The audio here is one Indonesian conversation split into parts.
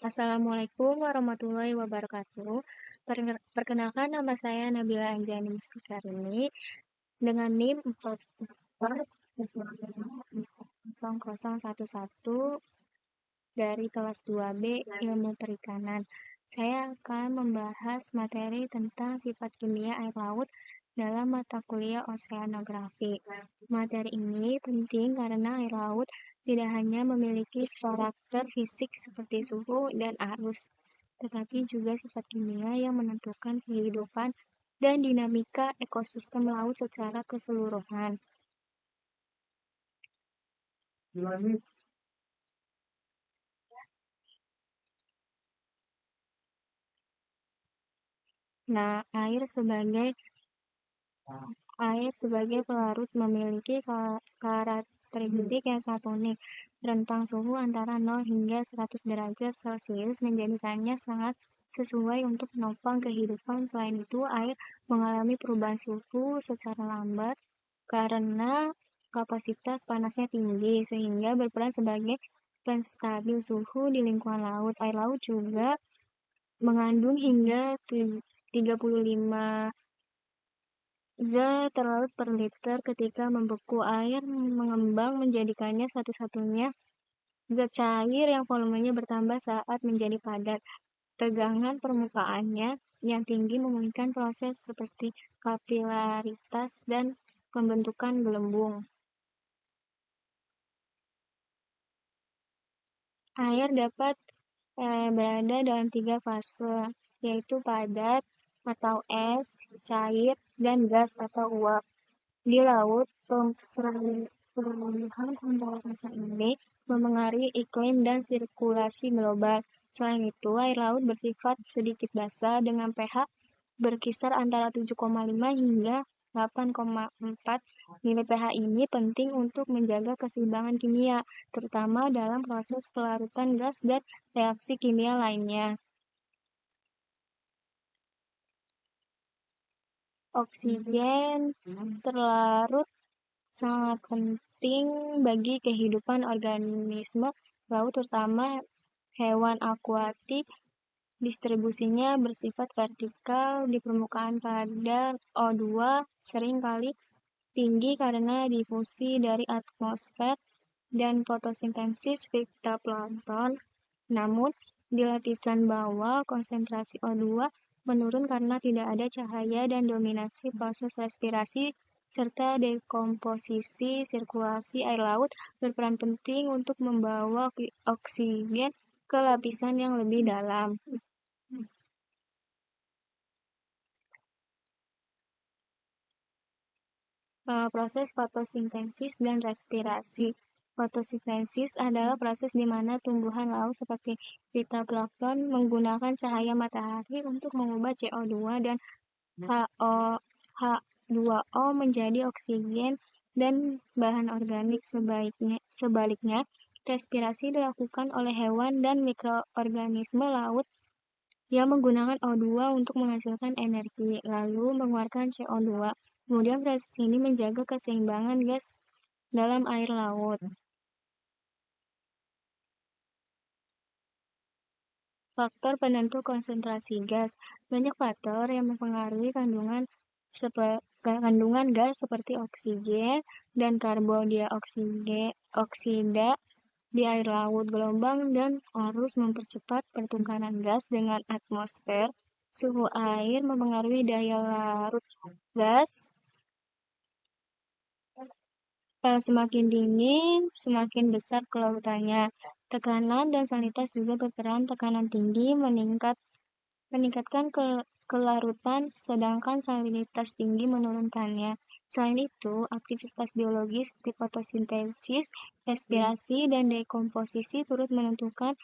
Assalamualaikum warahmatullahi wabarakatuh. Perkenalkan nama saya Nabila Anjani Mustikarini dengan NIM 40011 dari kelas 2B Ilmu Perikanan. Saya akan membahas materi tentang sifat kimia air laut dalam mata kuliah oseanografi. Materi ini penting karena air laut tidak hanya memiliki karakter fisik seperti suhu dan arus, tetapi juga sifat kimia yang menentukan kehidupan dan dinamika ekosistem laut secara keseluruhan. Nah, air sebagai pelarut memiliki karakteristik yang sangat unik. Rentang suhu antara 0 hingga 100 derajat Celcius menjadikannya sangat sesuai untuk menopang kehidupan. Selain itu, air mengalami perubahan suhu secara lambat karena kapasitas panasnya tinggi, sehingga berperan sebagai penstabil suhu di lingkungan laut. Air laut juga mengandung hingga 35 zat terlalu per liter. Ketika membeku, air mengembang menjadikannya satu-satunya zat cair yang volumenya bertambah saat menjadi padat. Tegangan permukaannya yang tinggi memungkinkan proses seperti kapilaritas dan pembentukan gelembung. Air dapat berada dalam 3 fase, yaitu padat atau es, cair, dan gas atau uap. Di laut, perubahan antara fase ini memengaruhi iklim dan sirkulasi global. Selain itu, air laut bersifat sedikit basa dengan pH berkisar antara 7,5 hingga 8,4. Nilai pH ini penting untuk menjaga keseimbangan kimia, terutama dalam proses pelarutan gas dan reaksi kimia lainnya. Oksigen terlarut sangat penting bagi kehidupan organisme laut, terutama hewan akuatik. Distribusinya bersifat vertikal di permukaan. Kadar O2 seringkali tinggi karena difusi dari atmosfer dan fotosintesis fitoplankton. Namun, di lapisan bawah konsentrasi O2 menurun karena tidak ada cahaya dan dominasi proses respirasi serta dekomposisi. Sirkulasi air laut berperan penting untuk membawa oksigen ke lapisan yang lebih dalam. Proses fotosintesis dan respirasi. Fotosintesis adalah proses di mana tumbuhan laut seperti fitoplankton menggunakan cahaya matahari untuk mengubah CO2 dan H2O menjadi oksigen dan bahan organik. Sebaliknya, respirasi dilakukan oleh hewan dan mikroorganisme laut yang menggunakan O2 untuk menghasilkan energi, lalu mengeluarkan CO2. Kemudian proses ini menjaga keseimbangan gas dalam air laut. Faktor penentu konsentrasi gas. Banyak faktor yang mempengaruhi kandungan gas seperti oksigen dan karbon dioksida di air laut. Gelombang dan arus mempercepat pertukaran gas dengan atmosfer. Suhu air mempengaruhi daya larut gas. Semakin dingin, semakin besar kelautannya. Tekanan dan salinitas juga berperan. Tekanan tinggi meningkatkan kelarutan, sedangkan salinitas tinggi menurunkannya. Selain itu, aktivitas biologis seperti fotosintesis, respirasi, dan dekomposisi turut menentukan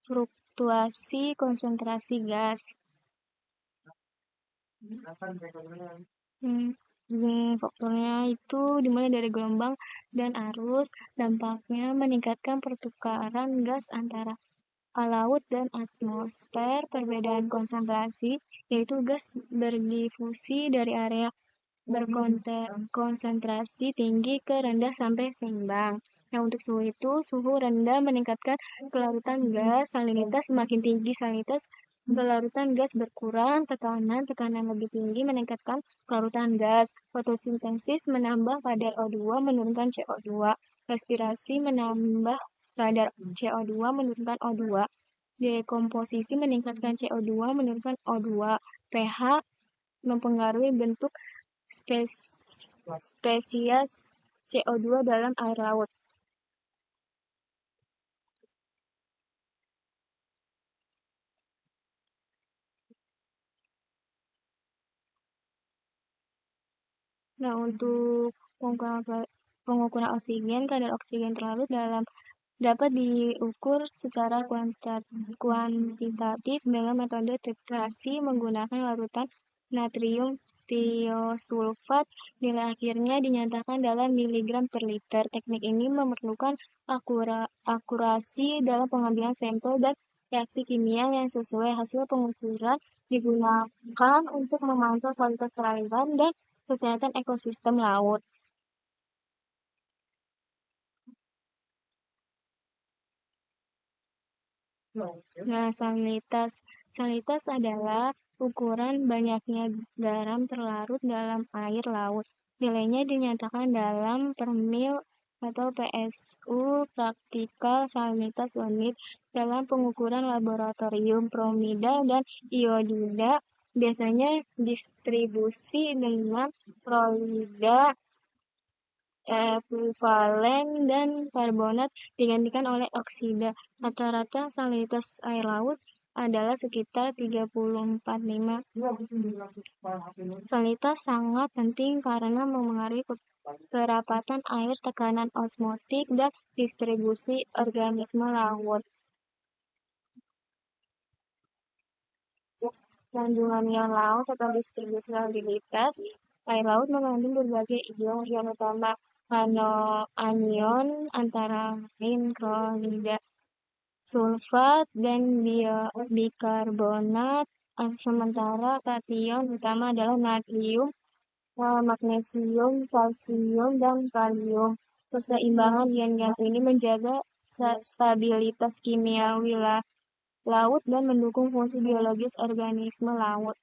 fluktuasi konsentrasi gas. Faktornya itu dimulai dari gelombang dan arus. Dampaknya meningkatkan pertukaran gas antara laut dan atmosfer. Perbedaan konsentrasi, yaitu gas berdifusi dari area berkonsentrasi tinggi ke rendah sampai seimbang. Nah, untuk suhu itu, suhu rendah meningkatkan kelarutan gas, salinitas semakin tinggi salinitas, kelarutan gas berkurang, tekanan lebih tinggi meningkatkan kelarutan gas, fotosintesis menambah kadar O2 menurunkan CO2, respirasi menambah kadar CO2 menurunkan O2, dekomposisi meningkatkan CO2 menurunkan O2, pH mempengaruhi bentuk spesies CO2 dalam air laut. Nah, untuk pengukuran oksigen, kadar oksigen terlarut dapat diukur secara kuantitatif dengan metode titrasi menggunakan larutan natrium tiosulfat. Nilai akhirnya dinyatakan dalam miligram per liter. Teknik ini memerlukan akurasi dalam pengambilan sampel dan reaksi kimia yang sesuai. Hasil pengukuran digunakan untuk memantau kualitas perairan dan kesehatan ekosistem laut. Nah, salinitas. Salinitas adalah ukuran banyaknya garam terlarut dalam air laut. Nilainya dinyatakan dalam per mil atau PSU praktikal salinitas unit dalam pengukuran laboratorium bromida dan iodida. Biasanya distribusi dengan klorida ekuivalen dan karbonat digantikan oleh oksida. Rata-rata salinitas air laut adalah sekitar 34,5. Salinitas sangat penting karena memengaruhi kerapatan air, tekanan osmotik, dan distribusi organisme laut. Kandungan ion laut atau distribusi salinitas air laut mengandung berbagai ion utama anion antara lain klorida, sulfat, dan bikarbonat. Sementara kation utama adalah natrium, magnesium, kalsium, dan kalium. Keseimbangan ion-ion ini menjaga stabilitas kimiawi laut dan mendukung fungsi biologis organisme laut.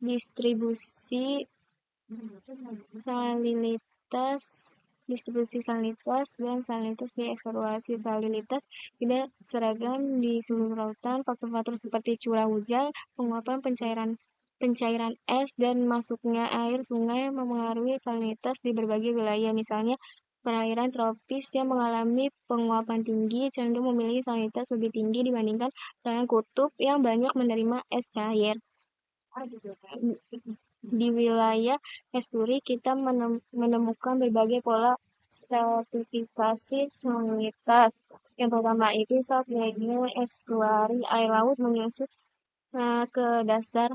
Distribusi salinitas distribusi salinitas dan salinitas dieksplorasi salinitas tidak seragam di seluruh lautan. Faktor-faktor seperti curah hujan, penguapan pencairan es, dan masuknya air sungai memengaruhi salinitas di berbagai wilayah. Misalnya, perairan tropis yang mengalami penguapan tinggi cenderung memiliki salinitas lebih tinggi dibandingkan perairan kutub yang banyak menerima es cair. Di wilayah esturi, kita menemukan berbagai pola stratifikasi salinitas. Yang pertama itu saat estuari air laut menyusut ke dasar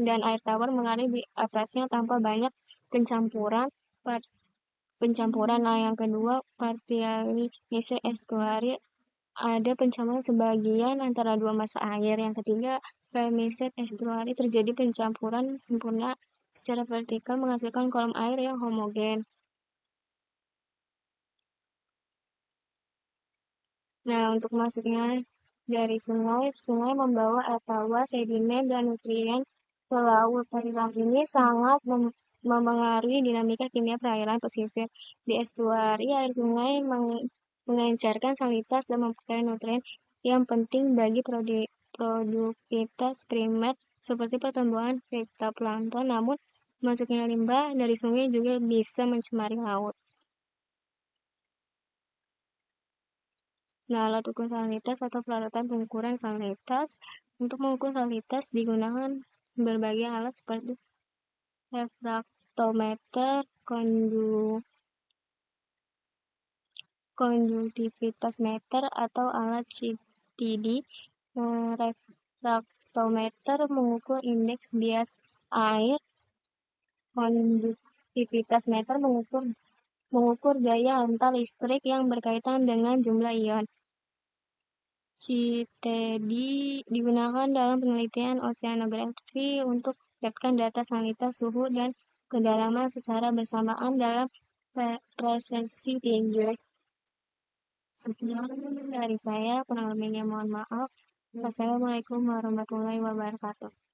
dan air tawar mengalir di atasnya tanpa banyak pencampuran. Nah, yang kedua, partialisasi estuari ada pencampuran sebagian antara dua massa air. Yang ketiga, permeset estuari terjadi pencampuran sempurna secara vertikal menghasilkan kolom air yang homogen. Nah, untuk masuknya dari sungai, sungai membawa air tawar, sedimen, dan nutrien ke laut. Aliran ini sangat memengaruhi dinamika kimia perairan pesisir. Di estuari, air sungai mengencarkan salinitas dan memperkaya nutrien yang penting bagi produktivitas primer seperti pertumbuhan fitoplankton. Namun, masuknya limbah dari sungai juga bisa mencemari laut. Nah, alat ukur salinitas atau peralatan pengukuran salinitas. Untuk mengukur salinitas digunakan berbagai alat seperti refraktometer, konjuktivitas meter, atau alat CTD. Refraktometer mengukur indeks bias air, konjuktivitas meter mengukur daya hantar listrik yang berkaitan dengan jumlah ion. CTD digunakan dalam penelitian oceanografi untuk mendapatkan data salinitas, suhu, dan kedalaman secara bersamaan dalam resesi tinggi. Sekian dari saya, kurang lebihnya mohon maaf. Wassalamualaikum warahmatullahi wabarakatuh.